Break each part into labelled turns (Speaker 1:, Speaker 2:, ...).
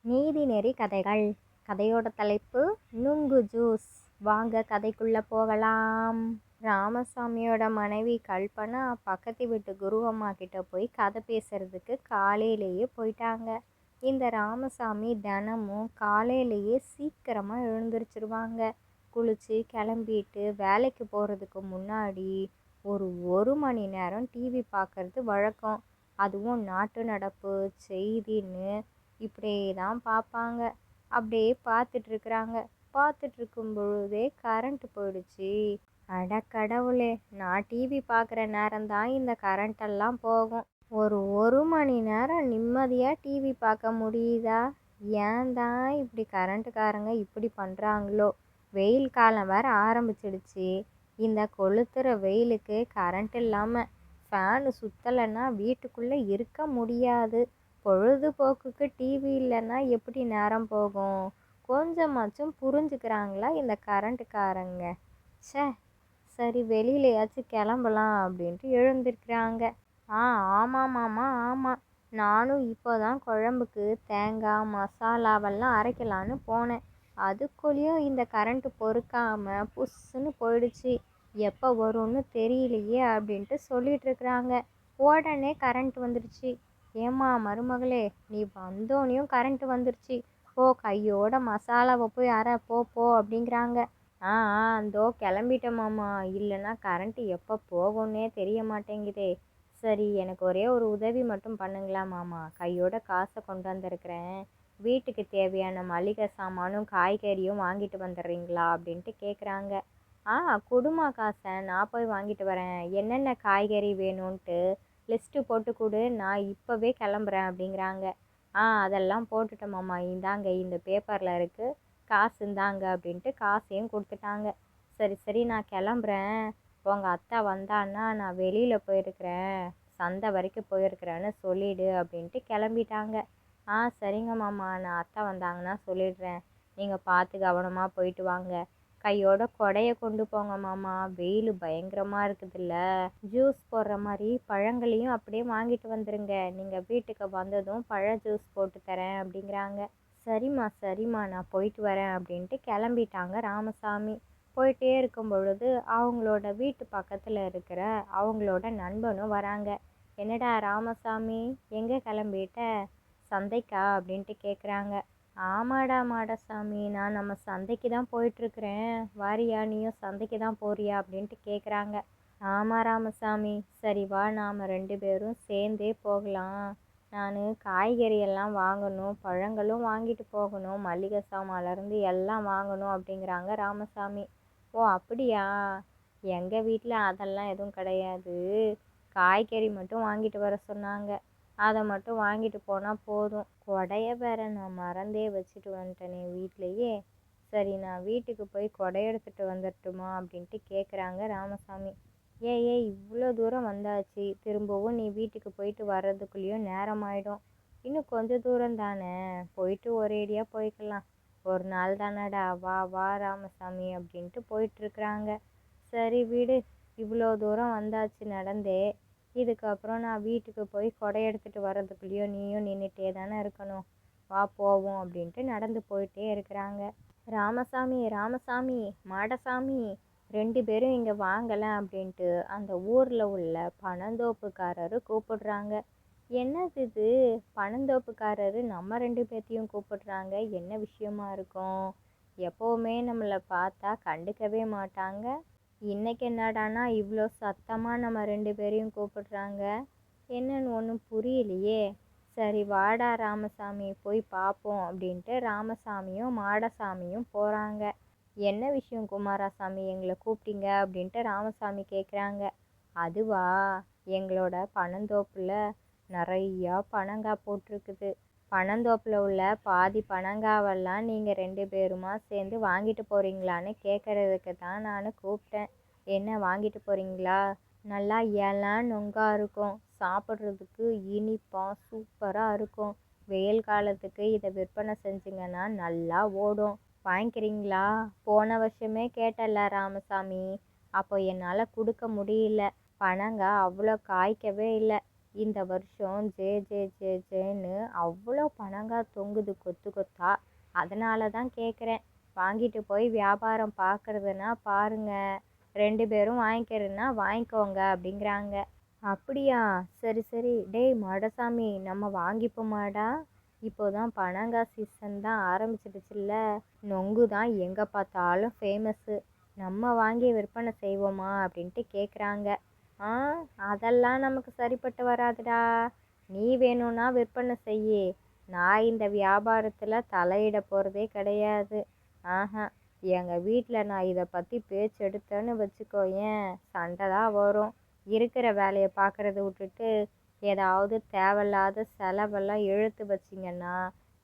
Speaker 1: நீதிநெறி கதைகள். கதையோட தலைப்பு நுங்கு ஜூஸ். வாங்க கதைக்குள்ள போகலாம். ராமசாமியோட மனைவி கல்பனா பக்கத்து வீட்டு குருவம்மா கிட்ட போய் கதை பேசுறதுக்கு காலையிலேயே போயிட்டாங்க. இந்த ராமசாமி தினமும் காலையிலேயே சீக்கிரமா எழுந்திரிச்சிருவாங்க. குளிச்சு கிளம்பிட்டு வேலைக்கு போகிறதுக்கு முன்னாடி ஒரு மணி நேரம் டிவி பார்க்கறது வழக்கம். அதுவும் நாட்டு நடப்பு செய்தின்னு இப்படியே தான் பார்ப்பாங்க. அப்படியே பார்த்துட்டு இருக்கும் பொழுதே கரண்ட் போயிடுச்சு. அட கடவுளே, நான் டிவி பார்க்குற நேரம்தான் இந்த கரண்ட்டெல்லாம் போகும். ஒரு மணி நேரம் நிம்மதியாக டிவி பார்க்க முடியுதா? ஏன் தான் இப்படி கரண்ட்டுக்காரங்க இப்படி பண்ணுறாங்களோ? வெயில் காலம் வேற ஆரம்பிச்சிடுச்சு. இந்த கொளுத்துற வெயிலுக்கு கரண்ட் இல்லாமல் ஃபேனு சுற்றலைன்னா வீட்டுக்குள்ளே இருக்க முடியாது. பொழுதுபோக்குக்கு டிவி இல்லைன்னா எப்படி நேரம் போகும்? கொஞ்சமாச்சும் புரிஞ்சுக்கிறாங்களா இந்த கரண்ட்டுக்காரங்க? ச்சே, சரி வெளியிலையாச்சும் கிளம்பலாம் அப்படின்ட்டு எழுந்திருக்கிறாங்க. ஆமாம் மாமா, ஆமாம். நானும் இப்போ தான் குழம்புக்கு தேங்காய் மசாலாவெல்லாம் அரைக்கலான்னு போனேன். அதுக்குள்ளேயும் இந்த கரண்ட்டு பொறுக்காமல் புஷ்ஷுன்னு போயிடுச்சு. எப்போ வரும்னு தெரியலையே அப்படின்ட்டு சொல்லிட்டு இருக்கிறாங்க. உடனே கரண்ட் வந்துடுச்சு. ஏம்மா மருமகளே, நீ வந்தோனையும் கரண்ட் வந்துருச்சு. போ கையோட மசாலாவை போய் அரை போ போ அப்படிங்கிறாங்க. அந்தோ கிளம்பிட்டேன் மாமா. இல்லைன்னா கரண்ட்டு எப்போ போகும்னே தெரிய மாட்டேங்குதே. சரி, எனக்கு ஒரே ஒரு உதவி மட்டும் பண்ணுங்களா மாமா? கையோட காசை கொண்டு வந்திருக்கிறேன். வீட்டுக்கு தேவையான மளிகை சாமானும் காய்கறியும் வாங்கிட்டு வந்துடுறீங்களா அப்படின்ட்டு கேட்குறாங்க. கொடுமா காசை, நான் போய் வாங்கிட்டு வரேன். என்னென்ன காய்கறி வேணும்ன்ட்டு லிஸ்ட்டு போட்டு கொடு, நான் இப்போவே கிளம்புறேன் அப்படிங்கிறாங்க. அதெல்லாம் போட்டுட்டேன் மாமா. இந்தாங்க, இந்த பேப்பரில் இருக்குது, காசு இந்தாங்க அப்படின்ட்டு காசையும் கொடுத்துட்டாங்க. சரி நான் கிளம்புறேன். உங்கள் அத்தை வந்தான்னா நான் வெளியில் போயிருக்கிறேன், சந்தை வரைக்கும் போயிருக்கிறேன்னு சொல்லிவிடு அப்படின்ட்டு கிளம்பிட்டாங்க. சரிங்க மாமா, நான் அத்தை வந்தாங்கன்னா சொல்லிடுறேன். நீங்கள் பார்த்து கவனமாக போயிட்டு வாங்க. கையோட கொடையை கொண்டு போங்க மாமா, வெயில் பயங்கரமாக இருக்குதுல்ல. ஜூஸ் போடுற மாதிரி பழங்களையும் அப்படியே வாங்கிட்டு வந்துடுங்க. நீங்கள் வீட்டுக்கு வந்ததும் பழ ஜூஸ் போட்டு தரேன் அப்படிங்கிறாங்க. சரிம்மா நான் போயிட்டு வரேன் அப்படின்ட்டு கிளம்பிட்டாங்க ராமசாமி. போயிட்டே இருக்கும் பொழுது அவங்களோட வீட்டு பக்கத்தில் இருக்கிற அவங்களோட நண்பனும் வராங்க. என்னடா ராமசாமி, எங்கே கிளம்பிட்ட? சந்தைக்கா அப்படின்ட்டு கேட்குறாங்க. ஆமாடா மாடசாமி, நான் நம்ம சந்தைக்கு தான் போயிட்டுருக்குறேன். வாரியா, நீயும் சந்தைக்கு தான் போறியா அப்படின்ட்டு கேட்குறாங்க. ஆமாம் ராமசாமி. சரி வா, நாம் 2 பேரும் சேர்ந்தே போகலாம். நான் காய்கறியெல்லாம் வாங்கணும், பழங்களும் வாங்கிட்டு போகணும், மளிகை சாமான்லேருந்து எல்லாம் வாங்கணும் அப்படிங்கிறாங்க ராமசாமி. ஓ அப்படியா? எங்கள் வீட்டில் அதெல்லாம் எதுவும் கிடையாது. காய்கறி மட்டும் வாங்கிட்டு வர சொன்னாங்க. அதை மட்டும் வாங்கிட்டு போனால் போதும். கொடைய வேற நான் மறந்தே வச்சுட்டு வந்துட்டேனே வீட்லேயே. சரி, நான் வீட்டுக்கு போய் கொடை எடுத்துகிட்டு வந்துடட்டுமா அப்படின்ட்டு கேட்குறாங்க ராமசாமி. ஏய் இவ்வளோ தூரம் வந்தாச்சு, திரும்பவும் நீ வீட்டுக்கு போயிட்டு வர்றதுக்குள்ளேயும் நேரம் ஆகிடும். இன்னும் கொஞ்சம் தூரம் தானே, போயிட்டு ஒரேடியாக போய்க்கலாம். ஒரு நாள் தானடா, வா வா ராமசாமி அப்படின்ட்டு போயிட்டுருக்குறாங்க. சரி விடு, இவ்வளோ தூரம் வந்தாச்சு நடந்தே. இதுக்கப்புறம் நான் வீட்டுக்கு போய் கொடை எடுத்துகிட்டு வர்றதுக்குள்ளேயும் நீயும் நின்றுட்டே தானே இருக்கணும். வா போவோம் அப்படின்ட்டு நடந்து போயிட்டே இருக்கிறாங்க. ராமசாமி மாடசாமி, 2 பேரும் இங்கே வாங்கலை அப்படின்ட்டு அந்த ஊரில் உள்ள பனந்தோப்புக்காரரு கூப்பிடுறாங்க. என்னது இது, பனந்தோப்புக்காரரு நம்ம 2 பேர்த்தையும் கூப்பிடுறாங்க? என்ன விஷயமா இருக்கும்? எப்போவுமே நம்மளை பார்த்தா கண்டுக்கவே மாட்டாங்க. இன்னைக்கு என்னடானா இவ்வளோ சத்தமாக நம்ம 2 பேரையும் கூப்பிடுறாங்க? என்னன்னு ஒன்றும் புரியலையே. சரி வாடா ராமசாமி, போய் பார்ப்போம் அப்படின்ட்டு ராமசாமியும் மாடசாமியும் போகிறாங்க. என்ன விஷயம் குமாரசாமி, எங்களை கூப்பிட்டீங்க அப்படின்ட்டு ராமசாமி கேட்குறாங்க. அதுவா, எங்களோட பனந்தோப்பில் நிறையா பனங்காய் போட்டிருக்குது. பனந்தோப்பில் உள்ள பாதி பனங்காவெல்லாம் நீங்கள் 2 பேருமா சேர்ந்து வாங்கிட்டு போகிறீங்களான்னு கேட்குறதுக்கு தான் நான் கூப்பிட்டேன். என்ன வாங்கிட்டு போகிறீங்களா? நல்லா இளம் நொங்காக இருக்கும், சாப்பிட்றதுக்கு இனிப்பாக சூப்பராக இருக்கும். வெயில் காலத்துக்கு இதை விற்பனை செஞ்சிங்கன்னா நல்லா ஓடும். வாங்கிக்கிறீங்களா? போன வருஷமே கேட்டல ராமசாமி, அப்போ என்னால் கொடுக்க முடியல. பனங்காய் அவ்வளோ காய்க்கவே இல்லை. இந்த வருஷம் ஜே ஜே ஜே ஜேன்னு அவ்வளோ பனங்காய் தொங்குது கொத்து கொத்தா. அதனால தான் கேட்குறேன். வாங்கிட்டு போய் வியாபாரம் பார்க்குறதுன்னா பாருங்க, 2 பேரும் வாங்கிக்கிறதுன்னா வாங்கிக்கோங்க அப்படிங்கிறாங்க. அப்படியா? சரி சரி. டேய் மாடசாமி, நம்ம வாங்கிப்போமாடா? இப்போதான் பனங்காய் சீசன் தான் ஆரம்பிச்சிடுச்சுல்ல. நொங்கு தான் எங்கே பார்த்தாலும் ஃபேமஸ்ஸு. நம்ம வாங்கி விற்பனை செய்வோமா அப்படின்ட்டு கேட்குறாங்க. ஆ, அதெல்லாம் நமக்கு சரிப்பட்டு வராதுடா. நீ வேணும்னா விற்பனை செய்யி. நான் இந்த வியாபாரத்தில் தலையிட போகிறதே கிடையாது. ஆஹா, எங்கள் வீட்டில் நான் இதை பற்றி பேச்சு எடுத்தேன்னு வச்சுக்கோயேன், சண்டை தான் வரும். இருக்கிற வேலையை பார்க்குறத விட்டுட்டு ஏதாவது தேவையில்லாத செலவெல்லாம் இழுத்து வச்சிங்கன்னா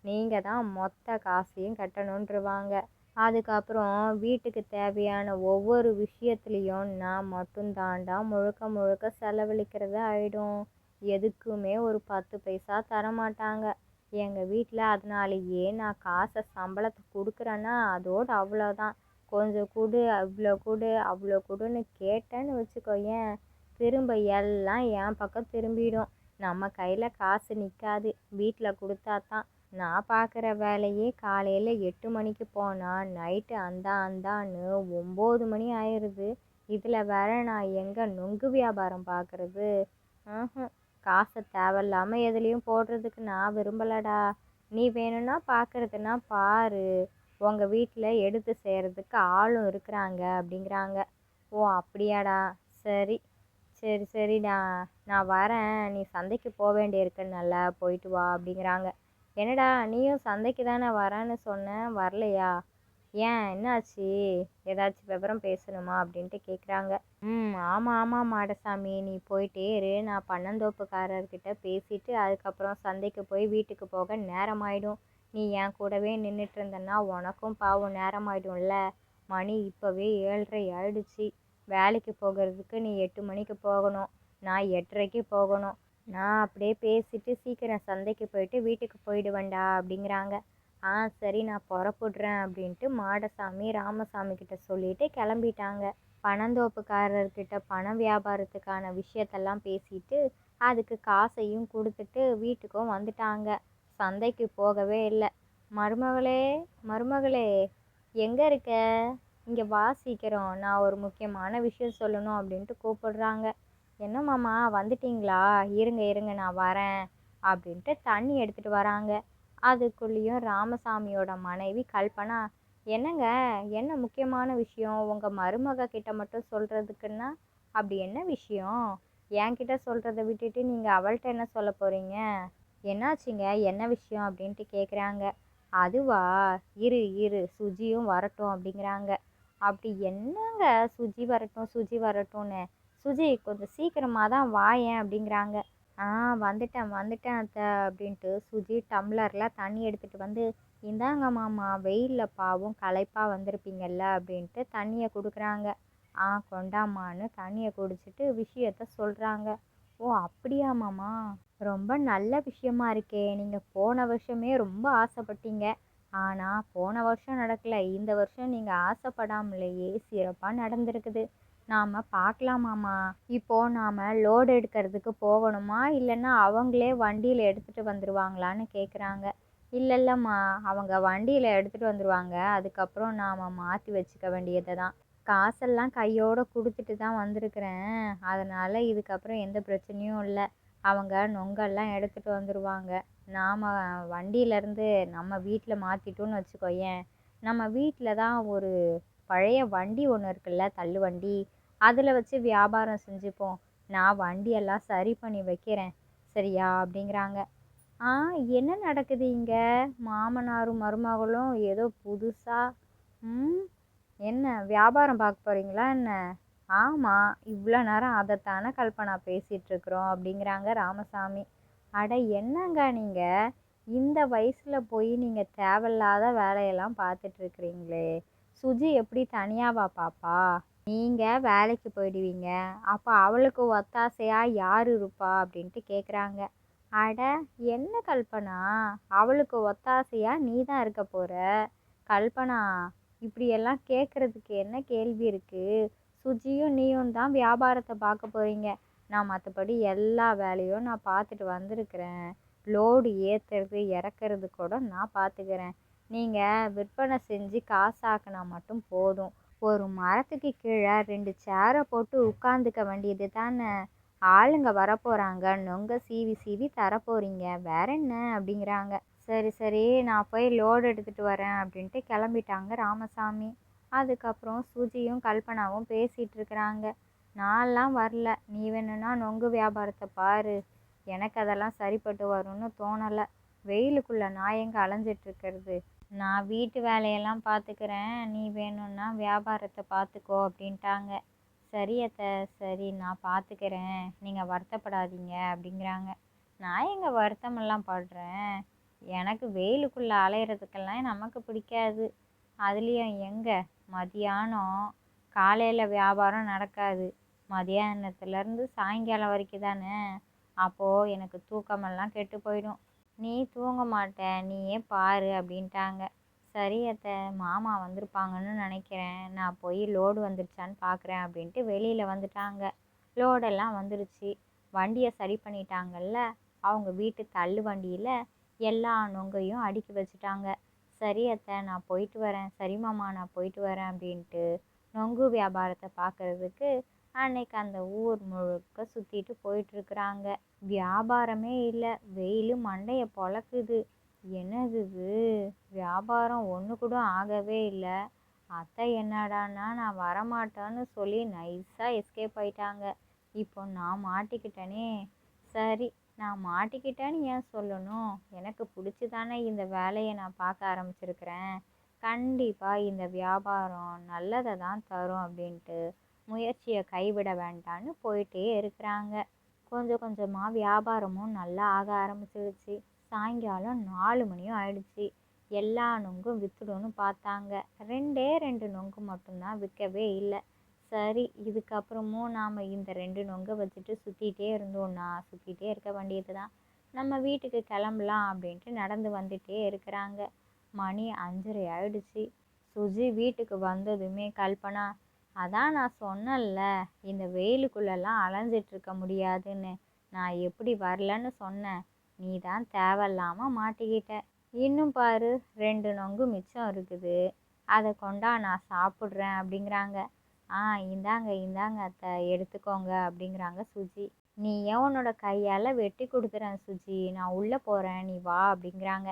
Speaker 1: நீங்கள் தான் மொத்த காசையும் கட்டணுன்றுவாங்க. அதுக்கப்புறம் வீட்டுக்கு தேவையான ஒவ்வொரு விஷயத்துலேயும் நான் மட்டும்தாண்டா முழுக்க முழுக்க செலவழிக்கிறது ஆயிடும். எதுக்குமே ஒரு 10 பைசா தரமாட்டாங்க எங்கள் வீட்டில். அதனாலேயே நான் காசை சம்பளத்தை கொடுக்குறேன்னா அதோடு அவ்வளோதான். கொஞ்சம் கொடு, அவ்வளோ கொடு, அவ்வளோ கொடுன்னு கேட்டேன்னு வச்சுக்கோயேன், திரும்ப எல்லாம் என் பக்கம் திரும்பிடும். நம்ம கையில் காசு நிற்காது. வீட்டில் கொடுத்தா தான். நான் பார்க்குற வேலையே காலையில் 8 மணிக்கு போனால் நைட்டு அந்தான்னு 9 மணி ஆயிடுது. இதில் வேற நான் எங்கே நொங்கு வியாபாரம் பார்க்குறது? காசை தேவையில்லாமல் எதுலேயும் போடுறதுக்கு நான் விரும்பலடா. நீ வேணும்னா பார்க்குறதுன்னா பாரு, உங்கள் வீட்டில் எடுத்து செய்கிறதுக்கு ஆளும் இருக்கிறாங்க அப்படிங்கிறாங்க. ஓ அப்படியாடா, சரி சரி சரிடா, நான் வரேன். நீ சந்தைக்கு போக வேண்டியிருக்குன்னால போயிட்டு வா அப்படிங்கிறாங்க. என்னடா நீயும் சந்தைக்கு தானே வரேன்னு சொன்ன, வரலையா? ஏன், என்னாச்சு? ஏதாச்சும் விவரம் பேசணுமா அப்படின்ட்டு கேட்குறாங்க. ஆமாம் ஆமாம் மாடசாமி, நீ போயிட்டே இரு. நான் பன்னந்தோப்புக்காரர்கிட்ட பேசிட்டு அதுக்கப்புறம் சந்தைக்கு போய் வீட்டுக்கு போக நேரமாயிடும். நீ என் கூடவே நின்றுட்டு இருந்தன்னா உனக்கும் பாவம் நேரமாயிடும்ல. மணி இப்போவே 7:30 ஆயிடுச்சு. வேலைக்கு போகிறதுக்கு நீ 8 மணிக்கு போகணும், நான் 8:30க்கு போகணும். நான் அப்படியே பேசிட்டு சீக்கிரம் சந்தைக்கு போயிட்டு வீட்டுக்கு போயிடுவேன்டா அப்படிங்கிறாங்க. சரி, நான் புறப்படுறேன் அப்படின்ட்டு மாடசாமி ராமசாமி கிட்ட சொல்லிட்டு கிளம்பிட்டாங்க. பனந்தோப்புக்காரர்கிட்ட பண வியாபாரத்துக்கான விஷயத்தெல்லாம் பேசிட்டு அதுக்கு காசையும் கொடுத்துட்டு வீட்டுக்கும் வந்துட்டாங்க. சந்தைக்கு போகவே இல்லை. மருமகளே மருமகளே, எங்கே இருக்க? இங்கே வா சீக்கிரம், நான் ஒரு முக்கியமான விஷயம் சொல்லணும் அப்படின்ட்டு கூப்பிடுறாங்க. என்ன மாமா, வந்துட்டிங்களா? இருங்க இருங்க, நான் வரேன் அப்படின்ட்டு தண்ணி எடுத்துகிட்டு வராங்க. அதுக்குள்ளேயும் ராமசாமியோட மனைவி கல்பனா, என்னங்க, என்ன முக்கியமான விஷயம்? உங்கள் மருமக கிட்ட மட்டும் சொல்கிறதுக்குன்னா அப்படி என்ன விஷயம்? என்கிட்ட சொல்கிறத விட்டுட்டு நீங்கள் அவள்கிட்ட என்ன சொல்ல போகிறீங்க? என்னாச்சுங்க, என்ன விஷயம் அப்படின்ட்டு கேட்குறாங்க. அதுவா, இரு இரு சுஜியும் வரட்டும் அப்படிங்கிறாங்க. அப்படி என்னங்க சுஜி வரட்டும் சுஜி வரட்டும்னு? சுஜி கொஞ்சம் சீக்கிரமாக தான் வாயேன் அப்படிங்கிறாங்க. வந்துட்டேன் வந்துட்டேன் அத்தை அப்படின்ட்டு சுஜி டம்ளரில் தண்ணி எடுத்துகிட்டு வந்து, இந்தாங்க மாமா, வெயிலில் பாவம் களைப்பாக வந்திருப்பீங்கள்ல அப்படின்ட்டு தண்ணியை கொடுக்குறாங்க. கொண்டாமான்னு தண்ணியை குடிச்சிட்டு விஷயத்த சொல்கிறாங்க. ஓ அப்படியா மாமா, ரொம்ப நல்ல விஷயமா இருக்கே. நீங்கள் போன வருஷமே ரொம்ப ஆசைப்பட்டீங்க, ஆனால் போன வருஷம் நடக்கலை. இந்த வருஷம் நீங்கள் ஆசைப்படாமலேயே சிறப்பாக நடந்திருக்குது. நாம் பார்க்கலாமாம்மா. இப்போது நாம் லோடு எடுக்கிறதுக்கு போகணுமா, இல்லைன்னா அவங்களே வண்டியில் எடுத்துகிட்டு வந்துடுவாங்களான்னு கேட்குறாங்க. இல்லைல்லம்மா, அவங்க வண்டியில் எடுத்துகிட்டு வந்துடுவாங்க. அதுக்கப்புறம் நாம் மாற்றி வச்சுக்க வேண்டியது தான். காசெல்லாம் கையோடு கொடுத்துட்டு தான் வந்திருக்கிறேன். அதனால் இதுக்கப்புறம் எந்த பிரச்சனையும் இல்லை. அவங்க நொங்கெல்லாம் எடுத்துகிட்டு வந்துடுவாங்க. நாம் வண்டியிலேருந்து நம்ம வீட்டில் மாற்றிட்டோன்னு வச்சுக்கோயேன், நம்ம வீட்டில் தான் ஒரு பழைய வண்டி ஒன்று இருக்குல்ல, தள்ளு வண்டி, அதில் வச்சு வியாபாரம் செஞ்சுப்போம். நான் வண்டியெல்லாம் சரி பண்ணி வைக்கிறேன், சரியா அப்படிங்கிறாங்க. என்ன நடக்குது இங்கே? மாமனாரும் மருமகளும் ஏதோ புதுசாக என்ன வியாபாரம் பார்க்க போகிறீங்களா என்ன? ஆமாம், இவ்வளோ நேரம் அதைத்தானே கல்பனா பேசிகிட்ருக்குறோம் அப்படிங்கிறாங்க ராமசாமி. அட என்னங்க நீங்கள், இந்த வயசில் போய் நீங்கள் தேவையில்லாத வேலையெல்லாம் பார்த்துட்ருக்குறீங்களே. சுஜி எப்படி தனியாவா பாப்பா? நீங்கள் வேலைக்கு போயிடுவீங்க, அப்போ அவளுக்கு ஒத்தாசையாக யார் இருப்பா அப்படின்ட்டு கேட்குறாங்க. அட என்ன கல்பனா, அவளுக்கு ஒத்தாசையாக நீ தான் இருக்க போகிற. கல்பனா, இப்படியெல்லாம் கேட்குறதுக்கு என்ன கேள்வி இருக்குது? சுஜியும் நீயும் தான் வியாபாரத்தை பார்க்க போகிறீங்க. நான் மற்றபடி எல்லா வேலையும் நான் பார்த்துட்டு வந்திருக்கிறேன். லோடு ஏற்றுறது இறக்குறது கூட நான் பார்த்துக்கிறேன். நீங்கள் விற்பனை செஞ்சு காசாக்குனா மட்டும் போதும். ஒரு மரத்துக்கு கீழே 2 சேரை போட்டு உட்காந்துக்க வேண்டியது தானே. ஆளுங்க வரப்போகிறாங்க, நொங்க சீவி சீவி தரப்போகிறீங்க, வேற என்ன அப்படிங்கிறாங்க. சரி சரி, நான் போய் லோடு எடுத்துகிட்டு வரேன் அப்படின்ட்டு கிளம்பிட்டாங்க ராமசாமி. அதுக்கப்புறம் சுஜியும் கல்பனாவும் பேசிகிட்டு இருக்கிறாங்க. நான்லாம் வரல, நீ வேணும்னா நொங்கு வியாபாரத்தை பாரு, எனக்கு அதெல்லாம் சரிப்பட்டு வரும்னு தோணலை. வெயிலுக்குள்ளே நான் எங்கே அலைஞ்சிட்ருக்கிறது, நான் வீட்டு வேலையெல்லாம் பார்த்துக்கிறேன், நீ வேணும்னா வியாபாரத்தை பார்த்துக்கோ அப்படின்ட்டாங்க. சரி அத்தை, சரி நான் பார்த்துக்கிறேன், நீங்கள் வருத்தப்படாதீங்க அப்படிங்கிறாங்க. நான் எங்கே வருத்தமெல்லாம் படுறேன், எனக்கு வெயிலுக்குள்ளே அலையிறதுக்கெல்லாம் நமக்கு பிடிக்காது. அதுலேயும் எங்கே மதியானம் காலையில் வியாபாரம் நடக்காது, மதியானத்துலேருந்து சாயங்காலம் வரைக்கும் தானே. அப்போது எனக்கு தூக்கமெல்லாம் கெட்டு போயிடும். நீ தூங்க மாட்ட, நீயே பாரு அப்படின்ட்டாங்க. சரி அத்தை, மாமா வந்திருப்பாங்கன்னு நினைக்கிறேன், நான் போய் லோடு வந்துருச்சான்னு பார்க்குறேன் அப்படின்ட்டு வெளியில் வந்துட்டாங்க. லோடெல்லாம் வந்துருச்சு. வண்டியை சரி பண்ணிட்டாங்கல்ல, அவங்க வீட்டு தள்ளு வண்டியில் எல்லா நொங்கையும் அடுக்கி வச்சுட்டாங்க. சரி அத்தை, நான் போயிட்டு வரேன், சரி மாமா நான் போயிட்டு வரேன் அப்படின்ட்டு நொங்கு வியாபாரத்தை பார்க்குறதுக்கு அன்னைக்கு அந்த ஊர் முழுக்க சுற்றிட்டு போயிட்டுருக்குறாங்க. வியாபாரமே இல்லை, வெயில் மண்டையை பொழக்குது. என்னது இது, வியாபாரம் ஒன்று கூட ஆகவே இல்லை. அத்தை என்னடான்னா நான் வரமாட்டேன்னு சொல்லி நைஸாக எஸ்கேப் ஆயிட்டாங்க. இப்போ நான் மாட்டிக்கிட்டேனே. சரி, நான் மாட்டிக்கிட்டேன்னு ஏன் சொல்லணும், எனக்கு பிடிச்சி தானே இந்த வேலையை நான் பார்க்க ஆரம்பிச்சிருக்கிறேன். கண்டிப்பாக இந்த வியாபாரம் நல்லதை தான் தரும் அப்படின்ட்டு முயற்சியை கைவிட வேண்டான்னு போயிட்டே இருக்கிறாங்க. கொஞ்சம் கொஞ்சமாக வியாபாரமும் நல்லா ஆக ஆரம்பிச்சிடுச்சு. சாயங்காலம் 4 மணியும் ஆயிடுச்சு. எல்லா நொங்கும் விற்றுடும்னு பார்த்தாங்க. 2 நொங்கு மட்டும்தான் விற்கவே இல்லை. சரி, இதுக்கப்புறமும் நாம் இந்த 2 நொங்கை வச்சுட்டு சுற்றிட்டே இருக்க வேண்டியது தான். நம்ம வீட்டுக்கு கிளம்பலாம் அப்படின்ட்டு நடந்து வந்துட்டே இருக்கிறாங்க. மணி 5:30 ஆயிடுச்சு. சுஜி வீட்டுக்கு வந்ததுமே கல்பனா, அதான் நான் சொன்னேன்ல, இந்த வெயிலுக்குள்ளெல்லாம் அலைஞ்சிட்ருக்க முடியாதுன்னு, நான் எப்படி வரலன்னு சொன்னேன், நீ தான் தேவையில்லாமல் மாட்டிக்கிட்ட. இன்னும் பாரு, 2 நொங்கு மிச்சம் இருக்குது, அதை கொண்டா நான் சாப்பிட்றேன் அப்படிங்கிறாங்க. இந்தாங்க இந்தாங்க அத்தை, எடுத்துக்கோங்க அப்படிங்கிறாங்க சுஜி. நீ ஏன் உன்னோட கையால் வெட்டி கொடுத்துறேன் சுஜி, நான் உள்ளே போகிறேன், நீ வா அப்படிங்கிறாங்க.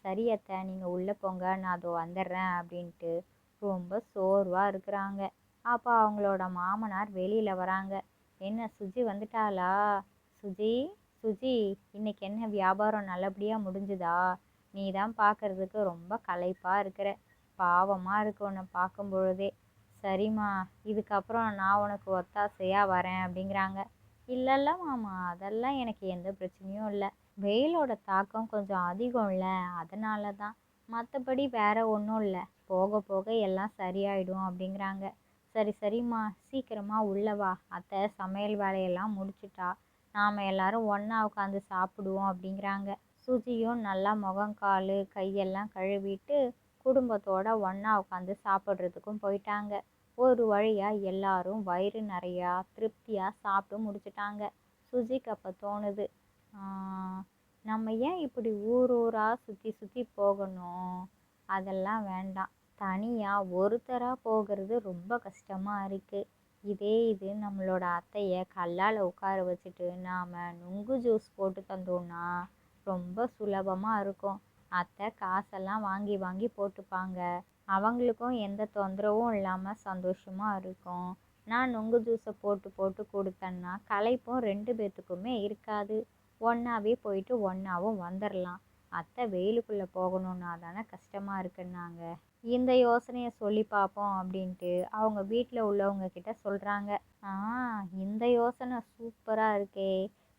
Speaker 1: சரி அத்தை, நீங்கள் உள்ளே போங்க, நான் அதோ வந்துடுறேன் அப்படின்ட்டு ரொம்ப சோர்வாக இருக்கிறாங்க. அப்போ அவங்களோட மாமனார் வெளியில் வராங்க. என்ன சுஜி வந்துட்டாளா? சுஜி, சுஜி, இன்னைக்கு என்ன வியாபாரம் நல்லபடியாக முடிஞ்சுதா? நீ தான் பார்க்குறதுக்கு ரொம்ப களைப்பாக இருக்கிற, பாவமாக இருக்கு உன்னை பார்க்கும் பொழுதே. சரிம்மா, இதுக்கப்புறம் நான் உனக்கு ஒத்தாசையாக வரேன் அப்படிங்கிறாங்க. இல்லைல்ல மாமா, அதெல்லாம் எனக்கு எந்த பிரச்சனையும் இல்லை, வெயிலோட தாக்கம் கொஞ்சம் அதிகம் இல்லை, அதனால தான், மற்றபடி வேற ஒன்றும் இல்லை, போக போக எல்லாம் சரியாயிடும் அப்படிங்கிறாங்க. சரி சரிம்மா, சீக்கிரமாக உள்ளவா, அத்தை சமையல் வேலையெல்லாம் முடிச்சிட்டா, நாம் எல்லாரும் ஒன்றா உட்காந்து சாப்பிடுவோம் அப்படிங்கிறாங்க. சுஜியும் நல்லா முகம் கால் கையெல்லாம் கழுவிட்டு குடும்பத்தோட ஒன்றா உட்காந்து சாப்பிட்றதுக்கும் போயிட்டாங்க. ஒரு வழியாக எல்லாரும் வயிறு நிறையா திருப்தியாக சாப்பிட்டு முடிச்சிட்டாங்க. சுஜிக்கு அப்போ தோணுது, நம்ம ஏன் இப்படி ஊர் ஊராக சுற்றி சுற்றி போகணும், அதெல்லாம் வேண்டாம், தனியாக ஒருத்தராக போகிறது ரொம்ப கஷ்டமாக இருக்குது. இது நம்மளோட அத்தையை கல்லால் உட்கார வச்சுட்டு நாம் நுங்கு ஜூஸ் போட்டு தந்தோன்னா ரொம்ப சுலபமாக இருக்கும். அத்தை காசெல்லாம் வாங்கி வாங்கி போட்டுப்பாங்க, அவங்களுக்கும் எந்த தொந்தரவும் இல்லாமல் சந்தோஷமாக இருக்கும். நான் நுங்கு ஜூஸை போட்டு போட்டு கொடுத்தேன்னா களைப்பும் 2 பேர்த்துக்குமே இருக்காது, ஒன்றாவே போயிட்டு ஒன்றாவும் வந்துடலாம். அத்தை வெயிலுக்குள்ளே போகணுன்னா தானே கஷ்டமாக இருக்குன்னாங்க. இந்த யோசனையை சொல்லி பார்ப்போம் அப்படின்ட்டு அவங்க வீட்டில் உள்ளவங்க கிட்ட சொல்கிறாங்க. இந்த யோசனை சூப்பராக இருக்கே,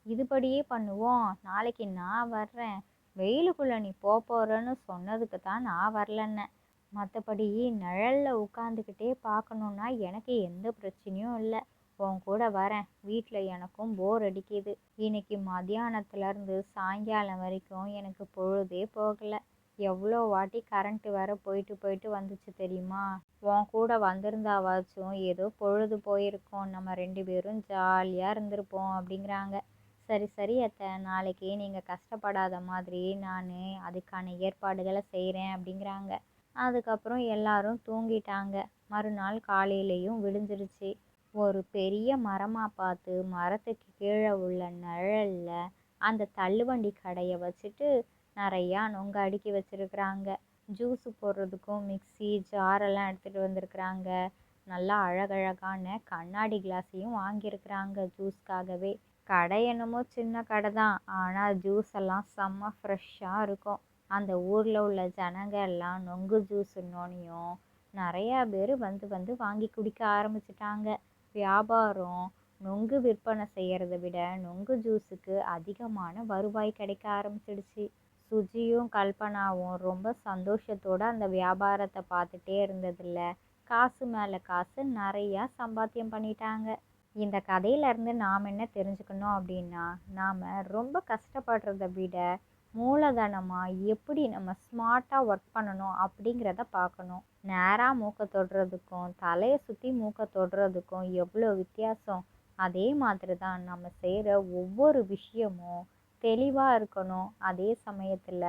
Speaker 1: இதுபடியே பண்ணுவோம், நாளைக்கு நான் வர்றேன், வெயிலுக்குள்ளே நீ போகிறன்னு சொன்னதுக்கு தான் நான் வரலன்னேன், மற்றபடி நிழலில் உட்காந்துக்கிட்டே பார்க்கணுன்னா எனக்கு எந்த பிரச்சனையும் இல்லை, உன் கூட வரேன், வீட்டில் எனக்கும் போர் அடிக்குது, இன்னைக்கு மதியானத்துலேருந்து சாயங்காலம் வரைக்கும் எனக்கு பொழுதே போகலை, எவ்வளோ வாட்டி கரண்ட்டு வேற போயிட்டு போயிட்டு வந்துச்சு தெரியுமா? உன் கூட வந்திருந்தாவாச்சும் ஏதோ பொழுது போயிருக்கும், நம்ம 2 பேரும் ஜாலியாக இருந்திருப்போம் அப்படிங்கிறாங்க. சரி சரி அத்தை, நாளைக்கு நீங்கள் கஷ்டப்படாத மாதிரி நான் அதுக்கான ஏற்பாடுகளை செய்கிறேன் அப்படிங்கிறாங்க. அதுக்கப்புறம் எல்லாரும் தூங்கிட்டாங்க. மறுநாள் காலையிலையும் விடிஞ்சிருச்சு. ஒரு பெரிய மரமாக பார்த்து மரத்துக்கு கீழே உள்ள நிழல்ல அந்த தள்ளுவண்டி கடையை வச்சுட்டு நிறையா நொங்கு அடுக்கி வச்சிருக்கிறாங்க. ஜூஸு போடுறதுக்கும் மிக்ஸி ஜாரெல்லாம் எடுத்துகிட்டு வந்திருக்கிறாங்க. நல்லா அழகழகான கண்ணாடி கிளாஸையும் வாங்கியிருக்கிறாங்க ஜூஸ்க்காகவே. கடை என்னமோ சின்ன கடை தான், ஆனால் ஜூஸ் எல்லாம் செம்ம ஃப்ரெஷ்ஷாக இருக்கும். அந்த ஊரில் உள்ள ஜனங்க எல்லாம் நொங்கு ஜூஸுன்னோனையும் நிறையா பேர் வந்து வந்து வாங்கி குடிக்க ஆரம்பிச்சிட்டாங்க. வியாபாரம் நொங்கு விற்பனை செய்கிறத விட நொங்கு ஜூஸுக்கு அதிகமான வருவாய் கிடைக்க ஆரம்பிச்சிடுச்சு. சுஜியும் கல்பனாவும் ரொம்ப சந்தோஷத்தோட அந்த வியாபாரத்தை பார்த்துட்டே இருந்ததில்ல, காசு மேலே காசு நிறையா சம்பாத்தியம் பண்ணிட்டாங்க. இந்த கதையிலேருந்து நாம் என்ன தெரிஞ்சுக்கணும் அப்படின்னா, நாம் ரொம்ப கஷ்டப்படுறத விட மூலதனமாக எப்படி நம்ம ஸ்மார்ட்டாக ஒர்க் பண்ணணும் அப்படிங்கிறத பார்க்கணும். நேராக மூக்கை தொடுறதுக்கும் தலையை சுற்றி மூக்கை தொடுறதுக்கும் எவ்வளோ வித்தியாசம். அதே மாதிரி தான் நம்ம செய்கிற ஒவ்வொரு விஷயமும் தெளிவாக இருக்கணும். அதே சமயத்தில்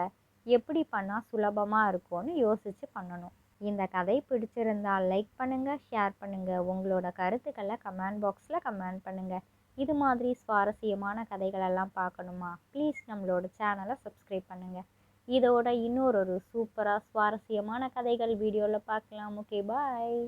Speaker 1: எப்படி பண்ணால் சுலபமாக இருக்கும்னு யோசித்து பண்ணணும். இந்த கதை பிடிச்சிருந்தால் லைக் பண்ணுங்கள், ஷேர் பண்ணுங்கள். உங்களோட கருத்துக்களை கமெண்ட் பாக்ஸில் கமெண்ட் பண்ணுங்கள். இது மாதிரி சுவாரஸ்யமான கதைகளெல்லாம் பார்க்கணுமா? ப்ளீஸ் நம்மளோட சேனலை சப்ஸ்கிரைப் பண்ணுங்கள். இதோட இன்னொரு சூப்பராக சுவாரஸ்யமான கதைகள் வீடியோவில் பார்க்கலாம். ஓகே, பாய்.